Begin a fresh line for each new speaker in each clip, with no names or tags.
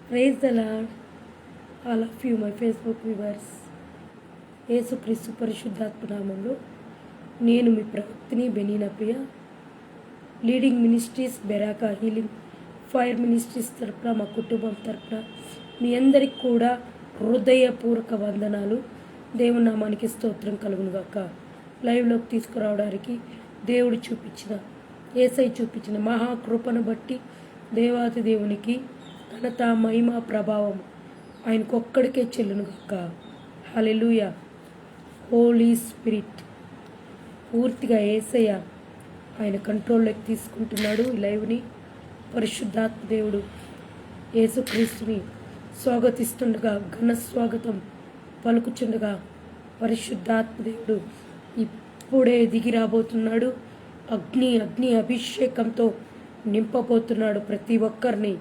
Praise the lord. All of you my Facebook viewers. Yesu Kristu పరిశుద్ధాత్మ నామంలో నేను మీ ప్రవక్తిని Benina Priya, leading ministries Beracah healing fire ministries తరపున, మా కుటుంబం తరపున మీ అందరికి కూడా హృదయపూర్వక వందనాలు. దేవుని నామానికి స్తోత్రం కలుగును గాక. లైవ్లోకి తీసుకురావడానికి దేవుడు చూపించిన, యేసయ్య చూపించిన మహాకృపను బట్టి దేవాది దేవునికి ఘనత, మహిమ, ప్రభావం ఆయనకొక్కడికే చెల్లును గాక. హల్లెలూయా. హోలీ స్పిరిట్ పూర్తిగా యేసయ్య ఆయన కంట్రోల్లోకి తీసుకుంటున్నాడు ఈ లైవ్ని. పరిశుద్ధాత్మ దేవుడు యేసుక్రీస్తుని స్వాగతిస్తుండగా, ఘన స్వాగతం పలుకుచుండగా పరిశుద్ధాత్మ దేవుడు ఇప్పుడే దిగి రాబోతున్నాడు. అగ్ని అభిషేకంతో నింపబోతున్నాడు ప్రతి ఒక్కరిని.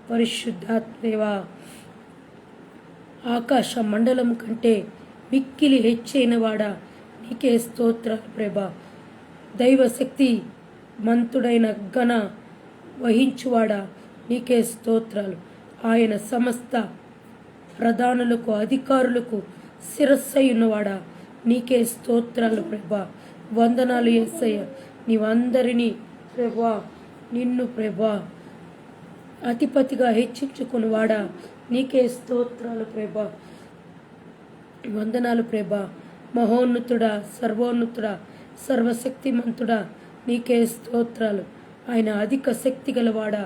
పరిశుద్ధాత్మదేవా, ఆకాశ మండలం కంటే మిక్కిలి హెచ్చైన వాడా, నీకే స్తోత్రాలు ప్రభా. దైవశక్తి మంతుడైన ఘన వహించువాడా, నీకే స్తోత్రాలు. ఆయన సమస్త ప్రధానులకు, అధికారులకు శిరస్సై ఉన్నవాడా, నీకే స్తోత్రాలు ప్రభా. వందనాలు యేసయ్య. నీవందరినీ ప్రభా, నిన్ను ప్రభా అధిపతిగా హెచ్చించుకునివాడా, నీకే స్తోత్రాలు ప్రభా. వందనాలు ప్రభా. మహోన్నతుడా, సర్వోన్నతుడా, సర్వశక్తిమంతుడా, నీకే స్తోత్రాలు. ఆయన అధిక శక్తి గలవాడా,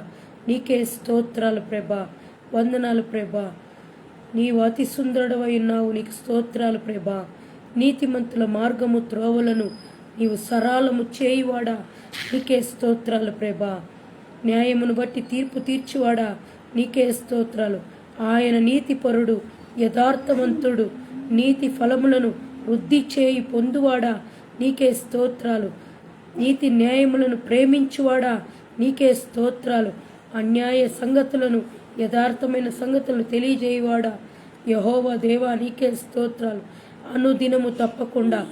నీకే స్తోత్రాలు ప్రభా. వందనాలు ప్రభా. నీవు అతి సుందరుడవై ఉన్నావు, నీకు స్తోత్రాలు ప్రభా. నీతిమంతుల మార్గము త్రోవలను నీవు సరాలము చేయువాడా, నీకే స్తోత్రాలు ప్రభా. న్యాయమును బట్టి తీర్పు తీర్చువాడా, నీకే స్తోత్రాలు. ఆయన నీతిపరుడు, యథార్థవంతుడు, నీతి ఫలములను వృద్ధి చేయి పొందువాడా, నీకే స్తోత్రాలు. నీతి న్యాయములను ప్రేమించువాడా, నీకే స్తోత్రాలు. అన్యాయ సంగతులను, యథార్థమైన సంగతులను తెలియజేయువాడా, యెహోవా దేవా, నీకే స్తోత్రాలు. అనుదినము తప్పకుండా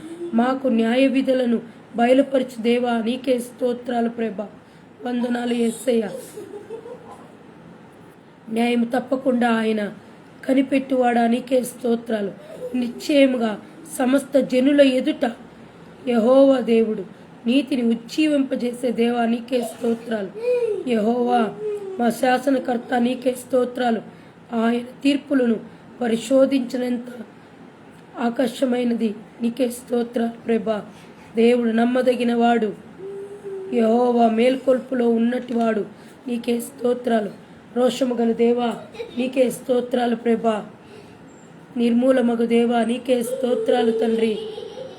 మాకు న్యాయ విధులను బయలుపరచు దేవా, నీకే స్తోత్రాలు ప్రభా. వందనాలు యేసయ్య. న్యాయం తప్పకుండా ఆయన కనిపెట్టువాడా, నీకే స్తోత్రాలు. నిశ్చయముగా సమస్త జనుల ఎదుట యెహోవా దేవుడు, నీతిని ఉజ్జీవింపజేసే దేవా, నీకే స్తోత్రాలు. యెహోవా మా శాసనకర్త, నీకే స్తోత్రాలు. ఆయన తీర్పులను పరిశోధించినంత ఆకర్షమైనది, నీకే స్తోత్రాలు ప్రభా. దేవుడు నమ్మదగిన వాడు, యెహోవా మేల్కొల్పులో ఉన్నటివాడు, నీకే స్తోత్రాలు. రోషము గల దేవా, నీకే స్తోత్రాలు ప్రభా. నిర్మూలమగు దేవా, నీకే స్తోత్రాలు తండ్రి.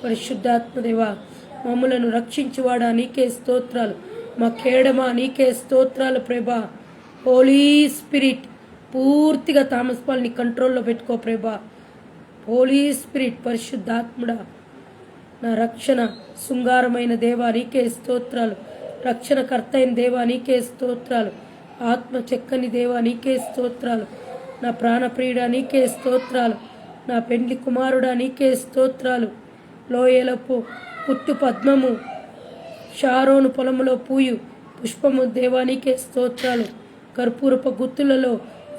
పరిశుద్ధాత్మదేవా, మమ్ములను రక్షించువాడా, నీకే స్తోత్రాలు. మా కేడమా, నీకే స్తోత్రాలు ప్రభా. హోలీ స్పిరిట్ పూర్తిగా థామస్ పాల్ని కంట్రోల్లో పెట్టుకో ప్రభా. హోలీ స్పిరిట్ పరిశుద్ధాత్ముడా, నా రక్షణ శృంగారమైన దేవా, నీకే స్తోత్రాలు. రక్షణకర్త అయిన దేవా, నీకే స్తోత్రాలు. ఆత్మ చెక్కని దేవా, నీకే స్తోత్రాలు. నా ప్రాణప్రియుడా, నీకే స్తోత్రాలు. నా పెండ్లి కుమారుడా, నీకే స్తోత్రాలు. లోయలపు పుట్టు పద్మము, షారోను పొలములో పూయు పుష్పము దేవా, నీకే స్తోత్రాలు. కర్పూరపు గుత్తులలో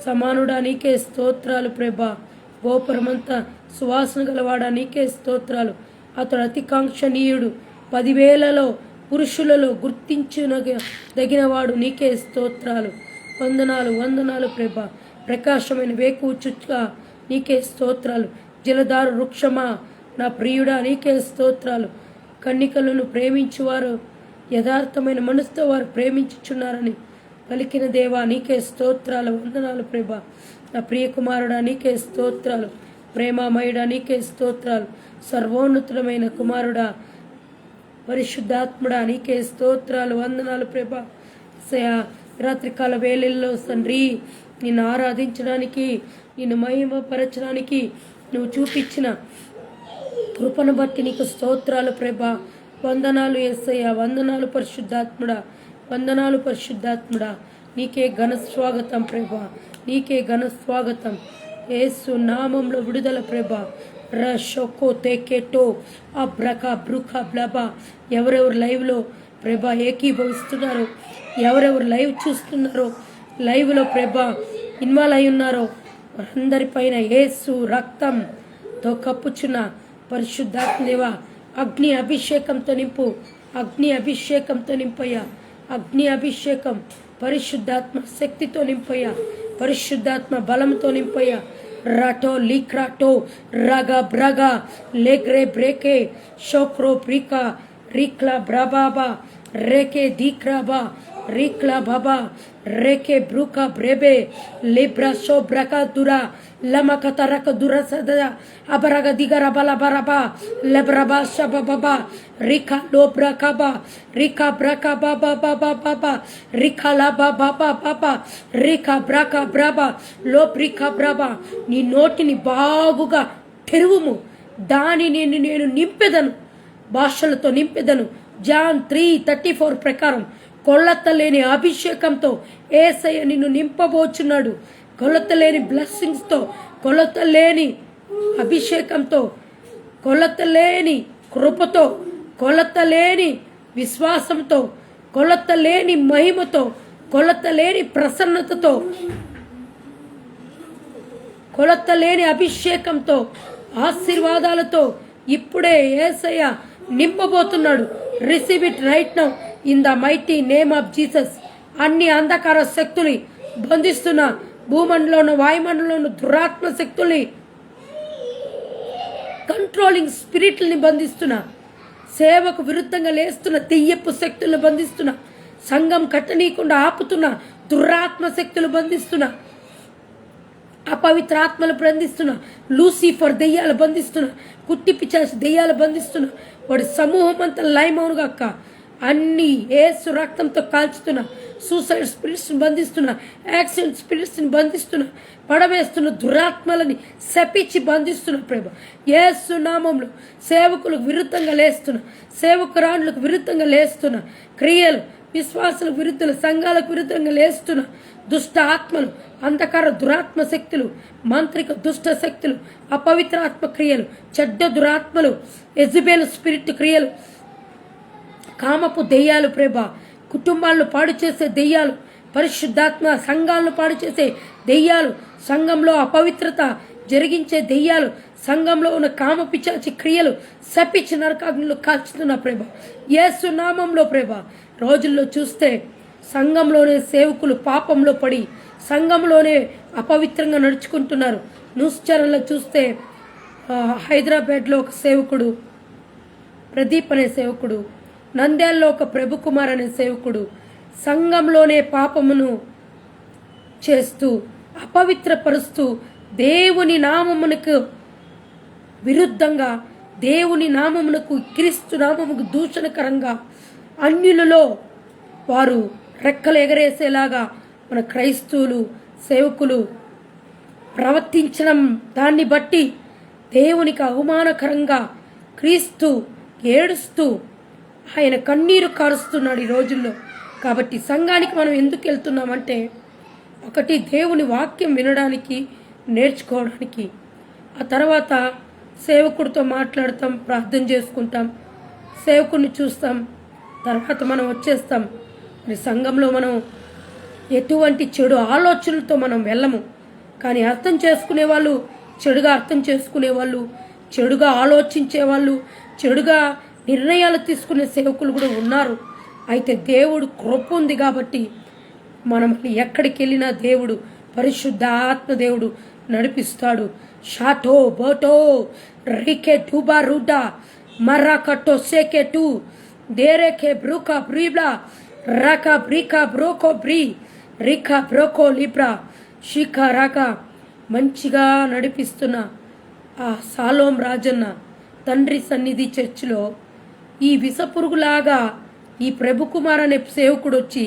సమానుడా, నీకే స్తోత్రాలు ప్రభా. గోపురమంతా సువాసన గలవాడా, నీకే స్తోత్రాలు. అతడు అతి కాంక్షణీయుడు, 10,000 పురుషులలో గుర్తించుదగినవాడు, నీకే స్తోత్రాలు. వందనాలు ప్రభా. ప్రకాశమైన వేకువ చుక్క, నీకే స్తోత్రాలు. జలధారు వృక్షమా, నా ప్రియుడా, నీకే స్తోత్రాలు. కన్నికలను ప్రేమించువారు యథార్థమైన మనసుతో వారు ప్రేమించుచున్నారని పలికిన దేవా, నీకే స్తోత్రాలు. వందనాలు ప్రభా. నా ప్రియకుమారుడా, నీకే స్తోత్రాలు. ప్రేమామయుడా, నీకే స్తోత్రాలు. సర్వోన్నతమైన కుమారుడా, పరిశుద్ధాత్ముడా, నీకే స్తోత్రాలు. వందనాలు ప్రభా. రాత్రికాల వేళల్లో తండ్రి, నిన్ను ఆరాధించడానికి, నిన్ను మహిమపరచడానికి నువ్వు చూపించిన కృపను బట్టి నీకు స్తోత్రాలు ప్రభా. వందనాలు యేసయ్య. వందనాలు పరిశుద్ధాత్ముడా. వందనాలు పరిశుద్ధాత్ముడా. నీకే ఘన స్వాగతం ప్రభా. నీకే ఘన స్వాగతం. యేసు నామంలో విడుదల ప్రభా. రషోకో తెకెటో అబ్రక బ్రుక బ్లబా. ఎవరెవరు లైవ్లో ప్రభా ఏకీభవిస్తున్నారో, ఎవరెవరు లైవ్ చూస్తున్నారో, లైవ్లో ప్రభా ఇన్వాల్వ్ అయి ఉన్నారో వారందరిపైన యేసు రక్తంతో కప్పుచున్న పరిశుద్ధాత్మ దేవా అగ్ని అభిషేకంతో నింపు, అగ్ని అభిషేకంతో నింపయ్యా, అగ్ని అభిషేకం పరిశుద్ధాత్మ శక్తితో నింపయ్యా, పరిశుద్ధాత్మ బలంతో నింపయ్యా. రాటో లీక్రాటో రగా బ్రగా లేగ్రే బ్రేకే షోక్రో ప్రికా రీక్లా బ్రాబాబా రేకే దీక్రాబా రీక్లా బాబా రేకే బ్రూకా బ్రేబే లిబ్రా షో బ్రకా దురా లమకత రక దురా సద అబరగ దిగర బల బరబా లబ్రబా షబబా రికా లో బ్రకాబా రికా బ్రకా బాబా బాబా బాబా రికా లా బాబా బాబా రికా బ్రకా బ్రాబా లో బ్రికా బ్రాబా. నీ నోటిని బాగుగా తెరువుము, దానిని నేను నింపెదను, భాషలతో నింపెదను. జాన్ 3:34 ప్రకారం కొలత లేని అభిషేకంతో యేసయ్య నిన్ను నింపబోచున్నాడు. కొలత లేని బ్లెస్సింగ్స్తో, కొలత లేని అభిషేకంతో, కొలత లేని కృపతో, కొలత లేని విశ్వాసంతో, కొలత లేని మహిమతో, కొలత లేని ప్రసన్నతతో, కొలత లేని అభిషేకంతో, ఆశీర్వాదాలతో ఇప్పుడే యేసయ్య నింపబోతున్నాడు. Receive it right now in the mighty name of Jesus. అన్ని అంధకార శక్తుల్ని బంధిస్తున్న, భూమండలంలోను వాయుమండలంలోను దురాత్మ శక్తుల్ని, కంట్రోలింగ్ స్పిరిట్లని బంధిస్తున్న, సేవకు విరుద్ధంగా లేస్తున్న దెయ్యపు శక్తులను బంధిస్తున్న, సంఘం కట్టనీయకుండా ఆపుతున్న దురాత్మ శక్తులు బంధిస్తున్న, అపవిత్ర ఆత్మలు బంధిస్తున్న, లూసిఫర్ దెయ్యాలు బంధిస్తున్న, కుట్టి పిచాచి దెయ్యాలు బంధిస్తున్న వాడి సమూహం అంతా లయమౌనుగా అక్క అన్ని యేసు రక్తంతో కాల్చుతున్న, సూసైడ్ స్పిరిట్స్ని బంధిస్తున్న, యాక్సిడెంట్ స్పిరిట్స్ని బంధిస్తున్న, పడవేస్తున్న దురాత్మలని శపించి బంధిస్తున్న ప్రభు యేసు నామంలో సేవకులకు విరుద్ధంగా లేస్తున్న, సేవకురాండ్లకు విరుద్ధంగా లేస్తున్న క్రియలు, విశ్వాసులకు విరుద్ధంగా, సంఘాలకు విరుద్ధంగా లేస్తున్న దుష్ట ఆత్మలు, అంధకార దురాత్మ శక్తులు, మాంత్రిక దుష్ట శక్తులు, అపవిత్ర ఆత్మ క్రియలు, చెడ్డ దురాత్మలు, ఎజబేల్ స్పిరిట్ క్రియలు, కామపు దెయ్యాలు ప్రభా, కుటుంబాలను పాడు చేసే దెయ్యాలు, పరిశుద్ధాత్మ సంఘాలను పాడు చేసే దెయ్యాలు, సంఘంలో అపవిత్రత జరిగించే దెయ్యాలు, సంఘంలో ఉన్న కామ పిచాచి క్రియలు శపించి నరకాగ్నిలో కాల్చుతున్న ప్రభా యేసు నామంలో ప్రభా. రోజుల్లో చూస్తే సంఘంలోనే సేవకులు పాపంలో పడి సంఘంలోనే అపవిత్రంగా నడుచుకుంటున్నారు. న్యూస్ ఛానల్లో చూస్తే హైదరాబాద్లో ఒక సేవకుడు ప్రదీప్ అనే సేవకుడు, నంద్యాలలో ఒక ప్రభుకుమార్ అనే సేవకుడు సంఘంలోనే పాపమును చేస్తూ అపవిత్రపరుస్తూ దేవుని నామమునకు విరుద్ధంగా, దేవుని నామమునకు, క్రీస్తు నామముకు దూషణకరంగా అన్యులలో వారు రెక్కలు ఎగరేసేలాగా మన క్రైస్తవులు సేవకులు ప్రవర్తించడం, దాన్ని బట్టి దేవునికి అవమానకరంగా క్రీస్తు ఏడుస్తూ ఆయన కన్నీరు కారుస్తున్నాడు ఈ రోజుల్లో. కాబట్టి సంఘానికి మనం ఎందుకు వెళ్తున్నామంటే, ఒకటి దేవుని వాక్యం వినడానికి, నేర్చుకోవడానికి, ఆ తర్వాత సేవకుడితో మాట్లాడతాం, ప్రార్థన చేసుకుంటాం, సేవకుడిని చూస్తాం, తర్వాత మనం వచ్చేస్తాం. మరి సంఘంలో మనం ఎటువంటి చెడు ఆలోచనలతో మనం వెళ్ళము. కానీ అర్థం చేసుకునే వాళ్ళు చెడుగా అర్థం చేసుకునే వాళ్ళు, చెడుగా ఆలోచించే వాళ్ళు, చెడుగా నిర్ణయాలు తీసుకునే సేవకులు కూడా ఉన్నారు. అయితే దేవుడు కృప ఉంది కాబట్టి మనం ఎక్కడికి వెళ్ళినా దేవుడు, పరిశుద్ధ ఆత్మ దేవుడు నడిపిస్తాడు. షాటో బోటో రికే టూబా రూడా మర్రాకట్టో సేకే టూ దేరేకే బ్రూకా బ్రీబ్లా రాకా బ్రీకా బ్రోకో బ్రీ రికా బ్రోకో లిబ్రా షికా రాకా. మంచిగా నడిపిస్తున్న ఆ సాలోం రాజన్న తండ్రి సన్నిధి చర్చిలో ఈ విషపురుగులాగా ఈ ప్రభుకుమార్ అనే సేవకుడు వచ్చి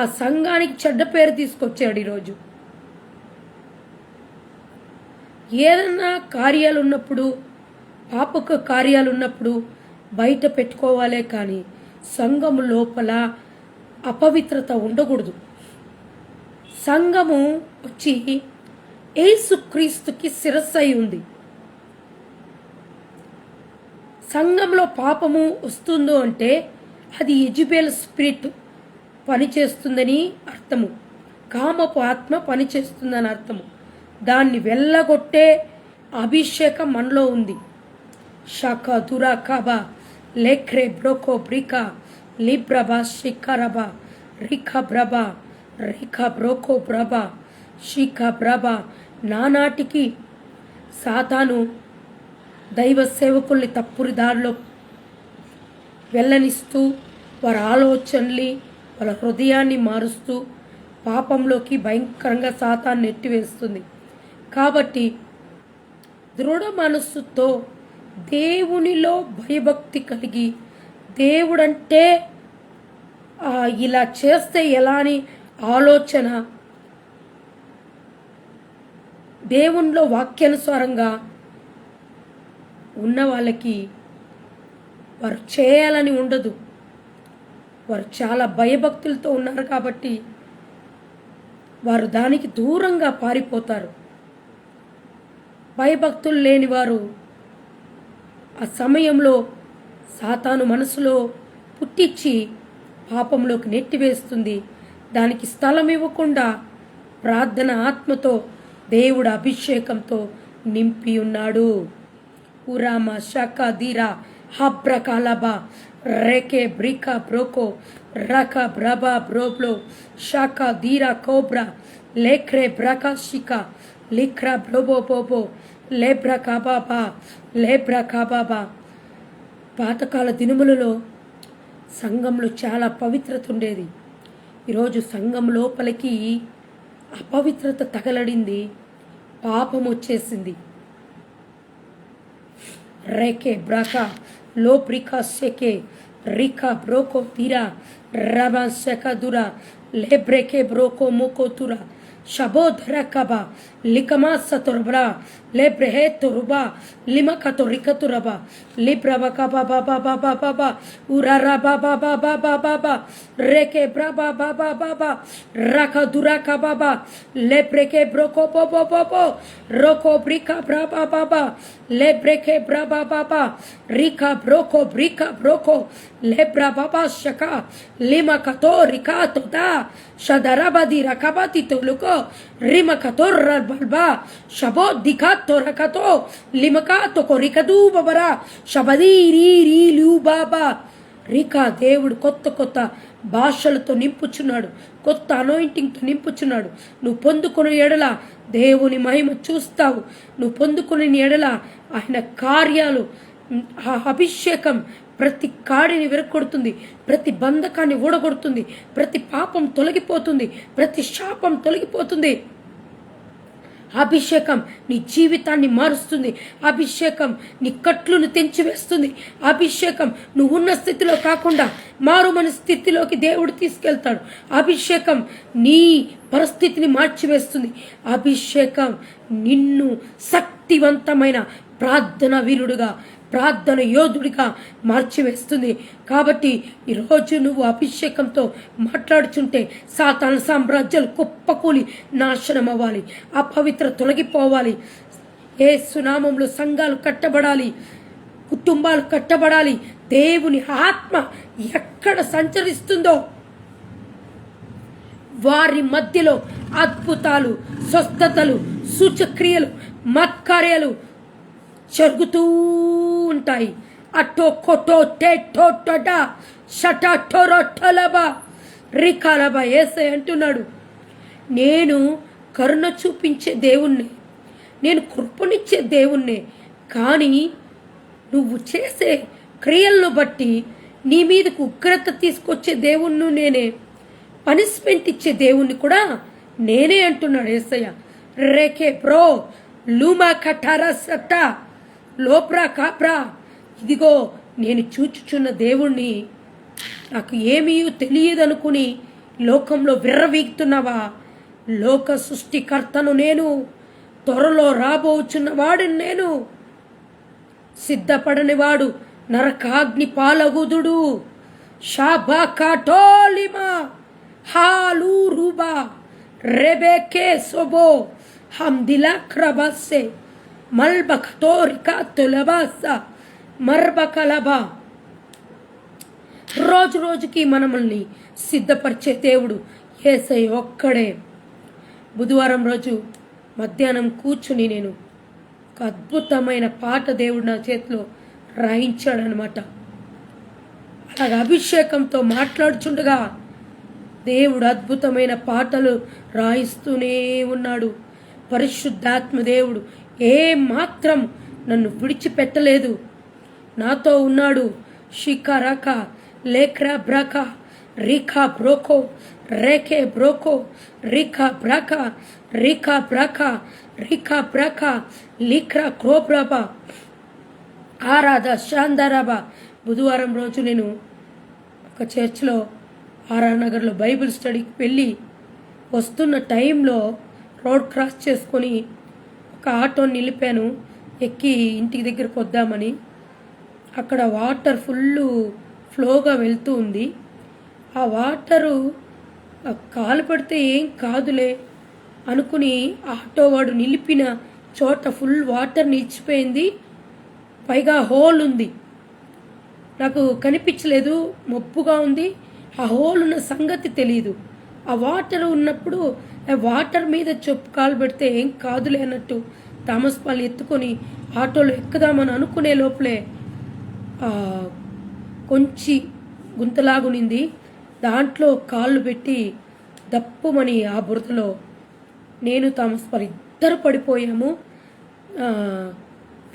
ఆ సంఘానికి చెడ్డ పేరు తీసుకొచ్చాడు. ఈరోజు ఏదన్నా కార్యాలు ఉన్నప్పుడు, పాపక కార్యాలు ఉన్నప్పుడు బయట పెట్టుకోవాలే కానీ సంఘము లోపల అపవిత్రత ఉండకూడదు. సంఘము వచ్చి యేసుక్రీస్తుకి శిరస్సు అయి ఉంది. సంఘంలో పాపము వస్తుందో అంటే అది యెజబెల్ స్పిరిట్ పనిచేస్తుందని అర్థము. కామపు ఆత్మ పనిచేస్తుందని అర్థము. దాన్ని వెళ్ళగొట్టే అభిషేకం మనలో ఉంది. షక దురా కబా లేఖ్రే బ్రోకో బ్రికా లిబ్రబా షిఖరబా రిఖ బ్రబా రిఖ బ్రోకో బ్రబా షిఖ బ్రబా. నానాటికి సాతాను దైవ సేవకుల్ని తప్పురి దారిలో వెళ్ళనిస్తూ వారి ఆలోచనల్ని వాళ్ళ హృదయాన్ని మారుస్తూ పాపంలోకి భయంకరంగా సాతాన్ని నెట్టివేస్తుంది. కాబట్టి దృఢ మనస్సుతో దేవునిలో భయభక్తి కలిగి దేవుడంటే ఇలా చేస్తే ఎలా అని ఆలోచన దేవునిలో వాక్యానుసారంగా ఉన్న వాళ్ళకి వారు చేయాలని ఉండదు. వారు చాలా భయభక్తులతో ఉన్నారు కాబట్టి వారు దానికి దూరంగా పారిపోతారు. భయభక్తులు లేని వారు ఆ సమయంలో సాతాను మనసులో పుట్టించి పాపంలోకి నెట్టివేస్తుంది. దానికి స్థలం ఇవ్వకుండా ప్రార్థన ఆత్మతో దేవుడు అభిషేకంతో నింపి ఉన్నాడు. ఉరామ షక దిరా హబ్రకాలబా రేకే బ్రికా బ్రోకో రక బ్రబా బ్రోబ్లో షక దీరా కోబ్రా లేఖ్రే బ్రకా షిక లిఖ్రా బ్రోబో బోబో లేబ్రా కాబాబా లేబ్రా కాబాబా. పాతకాల దినములలో సంఘంలో చాలా పవిత్రత ఉండేది. ఈరోజు సంఘం లోపలికి అపవిత్రత తగలడింది, పాపం వచ్చేసింది. రేకే బ్రాకా లో ప్రికా సెకే రికా బ్రోకో తీరా రబా సెక దురా లేబ్రేకే బ్రోకో మోకో తురా షబోధర కబా లికమా సతురబ్రా లేబ్రెహే తురుబా లిమకతో రికతురబా లిబ్రబా కబా బాబా బాబా బాబా ఉరారా బాబా బాబా బాబా బా రేకే బ్రాబా బాబా బాబా రక దురా కబాబా లేబ్రేకే బ్రోకో పోపో పోపో రోకో బ్రికా బ్రాబా బాబా లేబ్రేకే బ్రాబా బాబా రికా బ్రోకో బ్రికా బ్రోకో లేబ్రా బాబా షకా లిమకతో రికాతో దా షదరబది రకబతి తొలుకో రిమకతో రబల్బా షబో దిఖాతో రకతో లిమకాతో కొరికదూ బబరా షబదీ రీ రీ లూ బాబా. రికా దేవుడు కొత్త కొత్త భాషలతో నింపుచున్నాడు, కొత్త అనాయింటింగ్తో నింపుచున్నాడు. నువ్వు పొందుకునే ఎడల దేవుని మహిమ చూస్తావు. నువ్వు పొందుకునే ఎడల ఆయన కార్యాలు, ఆ అభిషేకం ప్రతి కాడిని విరగొడుతుంది, ప్రతి బంధకాన్ని ఊడగొడుతుంది, ప్రతి పాపం తొలగిపోతుంది, ప్రతి శాపం తొలగిపోతుంది. అభిషేకం నీ జీవితాన్ని మారుస్తుంది. అభిషేకం నీ కట్లును తెంచివేస్తుంది. అభిషేకం నువ్వు ఉన్న స్థితిలో కాకుండా మారుమని స్థితిలోకి దేవుడు తీసుకెళ్తాడు. అభిషేకం నీ పరిస్థితిని మార్చివేస్తుంది. అభిషేకం నిన్ను శక్తివంతమైన ప్రార్థన వీరుడుగా, ప్రార్థన యోధుడిగా మార్చివేస్తుంది. కాబట్టి ఈరోజు నువ్వు అభిషేకంతో మాట్లాడుచుంటే సాతాను సామ్రాజ్యాలు కుప్పకూలి నాశనం అవ్వాలి, అపవిత్ర తొలగిపోవాలి. యేసు నామములో సంఘాలు కట్టబడాలి, కుటుంబాలు కట్టబడాలి. దేవుని ఆత్మ ఎక్కడ సంచరిస్తుందో వారి మధ్యలో అద్భుతాలు, స్వస్థతలు, సూచక్రియలు, మత్కార్యాలు జరుగుతూ ఉంటాయి. అటో కొటో టెటోటా షటోరొట్టలబా రికాలబా. యేసయ్య అంటున్నాడు, నేను కరుణ చూపించే దేవుణ్ణి, నేను కృపనిచ్చే దేవుణ్ణి. కానీ నువ్వు చేసే క్రియలను బట్టి నీ మీదకు ఉగ్రత తీసుకొచ్చే దేవుణ్ణి నేనే, పనిష్మెంట్ ఇచ్చే దేవుణ్ణి కూడా నేనే అంటున్నాడు యేసయ్య. రేకే బ్రో లూమా కఠారా సట్టా లోప్రా కాప్రా. ఇదిగో నేను చూచుచున్న దేవుణ్ణి, నాకు ఏమీ తెలియదనుకుని లోకంలో విర్రవీగుతున్నావా? లోక సృష్టికర్తను నేను, త్వరలో రాబోచున్నవాడు నేను. సిద్ధపడనివాడు నరకాగ్ని పాలగుదుడు. షాబా కాటోలిమా హాలు రూబా రెబేకే సోబో హమ్దిలా క్రబస్సే మల్బకతో రికా తొలబాసా మర్బకలబా. రోజు రోజుకి మనల్ని సిద్ధపరిచే దేవుడు యేసయ్య ఒక్కడే. బుధవారం రోజు మధ్యాహ్నం కూర్చుని నేను ఒక అద్భుతమైన పాట దేవుడు నా చేతిలో రాయించాడనమాట. అలాగే అభిషేకంతో మాట్లాడుచుండగా దేవుడు అద్భుతమైన పాటలు రాయిస్తూనే ఉన్నాడు. పరిశుద్ధాత్మ దేవుడు ఏ మాత్రం నన్ను విడిచిపెట్టలేదు, నాతో ఉన్నాడు. షికారాక లేక్రా బ్రాక రీఖా బ్రోకో రేకే బ్రోకో రీఖా బ్రాక రీఖా బ్రాక రీఖా బ్రాక లీక్రా క్రోబ్రాబా ఆరాధ శాందారాబా. బుధవారం రోజు నేను ఒక చర్చ్లో ఆర్ఆర్ నగర్లో బైబిల్ స్టడీకి వెళ్ళి వస్తున్న టైంలో రోడ్ క్రాస్ చేసుకొని ఒక ఆటోని నిలిపాను, ఎక్కి ఇంటికి దగ్గరకు వద్దామని. అక్కడ వాటర్ ఫుల్ ఫ్లోగా వెళ్తూ ఉంది. ఆ వాటరు కాలు పడితే ఏం కాదులే అనుకుని ఆటో వాడు నిలిపిన చోట ఫుల్ వాటర్ నిలిచిపోయింది, పైగా హోల్ ఉంది. నాకు కనిపించలేదు, మబ్బుగా ఉంది, ఆ హోల్ ఉన్న సంగతి తెలియదు. ఆ వాటర్ ఉన్నప్పుడు ఆ వాటర్ మీద చెప్పు కాలు పెడితే ఏం కాదులే అన్నట్టు థామస్ పాల్ ఎత్తుకొని ఆటోలో ఎక్కుదామని అనుకునే లోపలే కొంచెం గుంతలాగునింది, దాంట్లో కాళ్ళు పెట్టి దప్పుమని ఆ బురదలో నేను థామస్ పాల్ ఇద్దరు పడిపోయాము.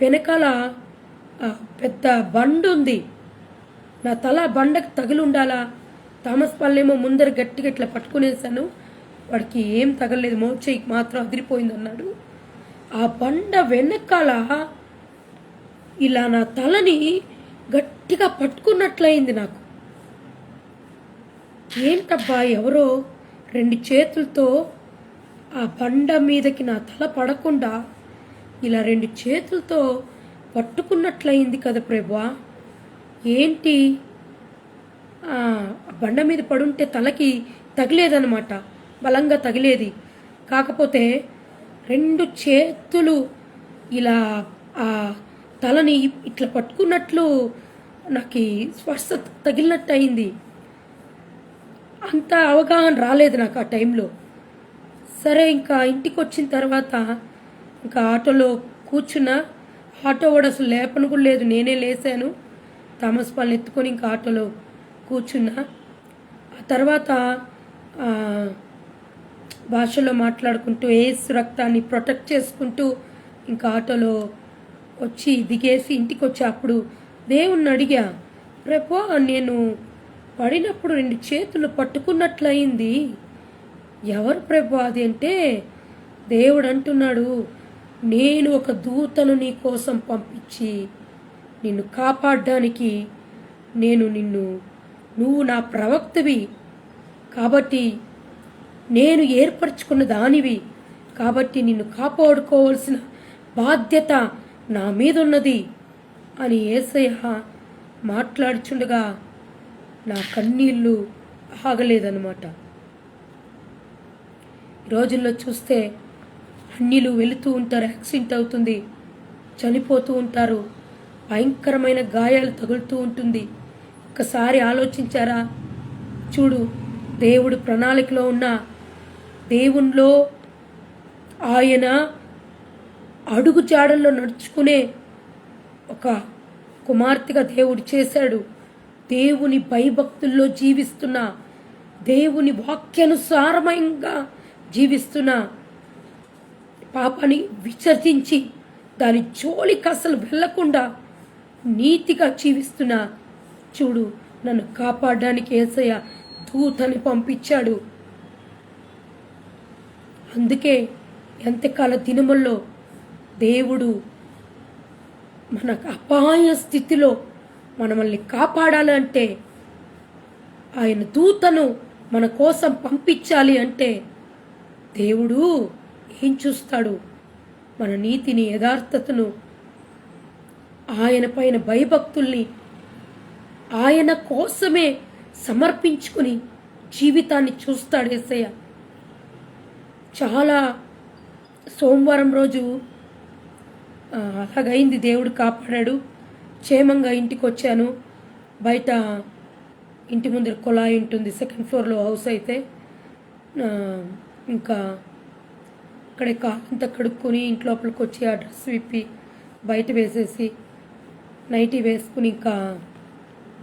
వెనకాల పెద్ద బండు ఉంది, నా తల బండకు తగిలి ఉండాలా. థామస్ పాల్ ఏమో ముందర గట్టిగా ఇట్లా పట్టుకునేసాను, వాడికి ఏం తగలలేదు, మోచేయికి మాత్రం అదిరిపోయింది అన్నాడు. ఆ బండ వెనకాల ఇలా నా తలని గట్టిగా పట్టుకున్నట్లయింది నాకు. ఏంటబ్బా ఎవరో 2 చేతులతో ఆ బండ మీదకి నా తల పడకుండా ఇలా 2 చేతులతో పట్టుకున్నట్లయింది కదా ప్రభువా, ఏంటి? బండ మీద పడుంటే తలకి తగిలేదనమాట, బలంగా తగిలేది. కాకపోతే 2 చేతులు ఇలా ఆ తలని ఇట్లా పట్టుకున్నట్లు నాకు స్పర్శ తగిలినట్టు అయింది. అంత అవగాహన రాలేదు నాకు ఆ టైంలో. సరే, ఇంకా ఇంటికి వచ్చిన తర్వాత ఇంకా ఆటోలో కూర్చున్నా. ఆటో వాడు అసలు లేపను కూడా లేదు, నేనే లేసాను. థామస్ పాల్ని ఎత్తుకొని ఇంకా ఆటోలో కూర్చున్నా. ఆ తర్వాత భాషలో మాట్లాడుకుంటూ యేసు రక్తాన్ని ప్రొటెక్ట్ చేసుకుంటూ ఇంకా ఆటోలో వచ్చి దిగేసి ఇంటికి వచ్చి అప్పుడు దేవుణ్ణి అడిగా, రేపు నేను పడినప్పుడు 2 చేతులు పట్టుకున్నట్లయింది, ఎవరు ప్రభు అది అంటే, దేవుడు అంటున్నాడు, నేను ఒక దూతను నీ కోసం పంపించి నిన్ను కాపాడడానికి నువ్వు నా ప్రవక్తవి కాబట్టి, నేను ఏర్పరచుకున్న దానివి కాబట్టి నిన్ను కాపాడుకోవాల్సిన బాధ్యత నా మీద ఉన్నది అని యేసయ్య మాట్లాడుచుండగా నా కన్నీళ్ళు ఆగలేదన్నమాట. రోజుల్లో చూస్తే అన్నిలు వెళుతూ ఉంటారు, యాక్సిడెంట్ అవుతుంది, చనిపోతూ ఉంటారు, భయంకరమైన గాయాలు తగులుతూ ఉంటుంది. ఒకసారి ఆలోచించారా? చూడు, దేవుడు ప్రణాళికలో ఉన్న దేవునిలో ఆయన అడుగు జాడల్లో నడుచుకునే ఒక కుమార్తెగా దేవుడు చేశాడు. దేవుని భయభక్తుల్లో జీవిస్తున్న, దేవుని వాక్యానుసారమంగా జీవిస్తున్న, పాపాన్ని విసర్జించి దాని జోలికి అసలు వెళ్లకుండా నీతిగా జీవిస్తున్న, చూడు నన్ను కాపాడడానికి యేసయ్య దూతని పంపించాడు. అందుకే ఎంతకాల దినముల్లో దేవుడు మన అపాయ స్థితిలో మనల్ని కాపాడాలంటే, ఆయన దూతను మన కోసం పంపించాలి అంటే దేవుడు ఏం చూస్తాడు? మన నీతిని, యథార్థతను, ఆయన పైన భయభక్తుల్ని, ఆయన కోసమే సమర్పించుకుని జీవితాన్ని చూస్తాడు యేసయ్య. చాలా సోమవారం రోజు అలాగైంది, దేవుడు కాపాడాడు. క్షేమంగా ఇంటికి వచ్చాను. బయట ఇంటి ముందర కుళాయి ఉంటుంది, 2nd ఫ్లోర్లో హౌస్ అయితే. ఇంకా అక్కడే కాలంతా కడుక్కొని ఇంట్లోపలికి వచ్చి ఆ డ్రెస్ విప్పి బయట వేసేసి నైటీ వేసుకుని ఇంకా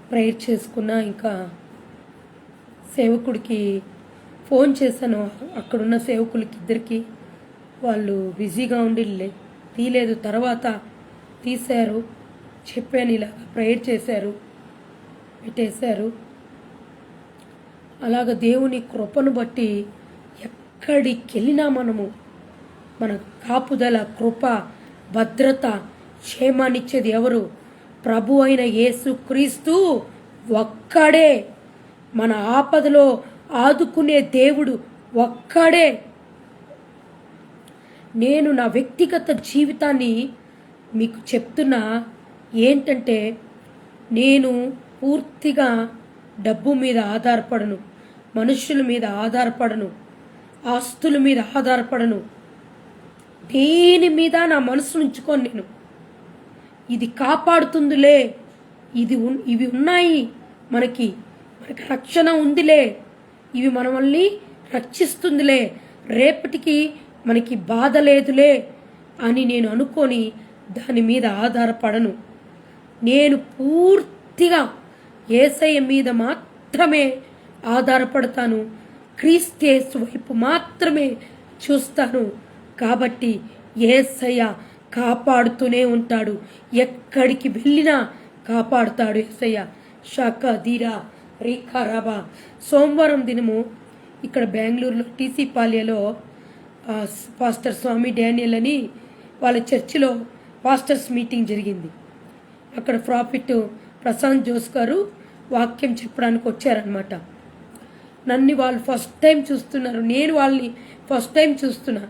ప్రేయర్ చేసుకున్నా. ఇంకా సేవకుడికి ఫోన్ చేశాను, అక్కడున్న సేవకులకి ఇద్దరికి. వాళ్ళు బిజీగా ఉండి తీయలేదు. తర్వాత తీశారు, చెప్పాను ఇలా ప్రేయర్ చేశారు, పెట్టేశారు. అలాగ దేవుని కృపను బట్టి ఎక్కడికి వెళ్ళినా మన కాపుదల, కృప, భద్రత, క్షేమాన్నిచ్చేది ఎవరు? ప్రభు అయిన యేసు క్రీస్తు ఒక్కడే. మన ఆపదలో ఆదుకునే దేవుడు ఒక్కడే. నేను నా వ్యక్తిగత జీవితాన్ని మీకు చెప్తున్నా ఏంటంటే, నేను పూర్తిగా డబ్బు మీద ఆధారపడను, మనుషుల మీద ఆధారపడను, ఆస్తుల మీద ఆధారపడను. దేని మీద నా మనసు ఉంచుకొని నేను ఇది కాపాడుతుందిలే, ఇవి ఉన్నాయి, మనకి రక్షణ ఉందిలే, ఇవి మనల్ని రక్షిస్తుందిలే, రేపటికి మనకి బాధ లేదులే అని నేను అనుకొని దాని మీద ఆధారపడను. నేను పూర్తిగా యేసయ్య మీద మాత్రమే ఆధారపడతాను, క్రీస్తు వైపు మాత్రమే చూస్తాను. కాబట్టి యేసయ్య కాపాడుతూనే ఉంటాడు, ఎక్కడికి వెళ్ళినా కాపాడుతాడు యేసయ్య. షాక ధీరా రీఖారాబా. సోమవారం దినము ఇక్కడ బెంగళూరులో టీసీ పాల్యలో పాస్టర్ స్వామి డానియల్ అని వాళ్ళ చర్చిలో పాస్టర్స్ మీటింగ్ జరిగింది. అక్కడ ప్రాఫిట్ ప్రశాంత్ జోస్ గారు వాక్యం చెప్పడానికి వచ్చారనమాట. నన్ను వాళ్ళు ఫస్ట్ టైం చూస్తున్నారు, నేను వాళ్ళని ఫస్ట్ టైం చూస్తున్నా.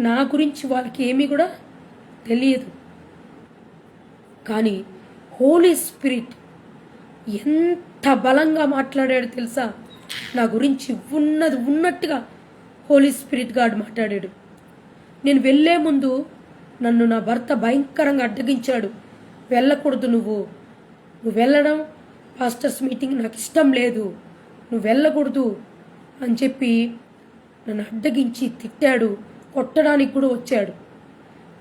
నా గురించి వాళ్ళకి ఏమీ కూడా తెలియదు. కానీ హోలీ స్పిరిట్ ఎంత బలంగా మాట్లాడాడు తెలుసా? నా గురించి ఉన్నట్టుగా హోలీ స్పిరిట్ గాడు మాట్లాడాడు. నేను వెళ్ళే ముందు నన్ను నా భర్త భయంకరంగా అడ్డగించాడు. వెళ్ళకూడదు, నువ్వు వెళ్ళడం పాస్టర్స్ మీటింగ్ నాకు ఇష్టం లేదు, నువ్వు వెళ్ళకూడదు అని చెప్పి నన్ను అడ్డగించి తిట్టాడు, కొట్టడానికి కూడా వచ్చాడు.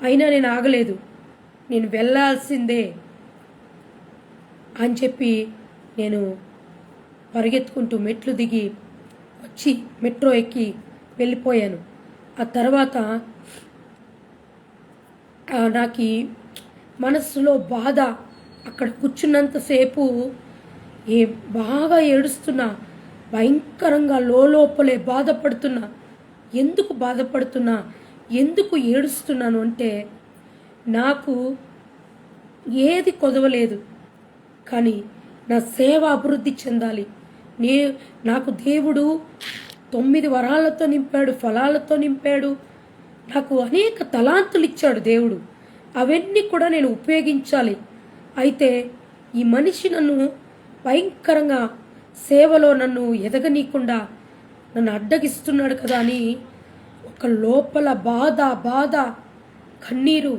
అయినా నేను ఆగలేదు, నేను వెళ్ళాల్సిందే అని చెప్పి నేను పరిగెత్తుకుంటూ మెట్లు దిగి వచ్చి మెట్రో ఎక్కి వెళ్ళిపోయాను. ఆ తర్వాత నాకు మనస్సులో బాధ, అక్కడ కూర్చున్నంతసేపు బాగా ఏడుస్తున్నా, భయంకరంగా లోపలే బాధపడుతున్నా. ఎందుకు బాధపడుతున్నా, ఎందుకు ఏడుస్తున్నాను అంటే, నాకు ఏది కొదవలేదు, కానీ నా సేవ అభివృద్ధి చెందాలి. నాకు దేవుడు 9 వరాలతో నింపాడు, ఫలాలతో నింపాడు, నాకు అనేక తలాంతులు ఇచ్చాడు దేవుడు. అవన్నీ కూడా నేను ఉపయోగించాలి. అయితే ఈ మనిషి నన్ను భయంకరంగా సేవలో నన్ను ఎదగనీయకుండా నన్ను అడ్డగిస్తున్నాడు కదా అని ఒక లోపల బాధ, కన్నీరు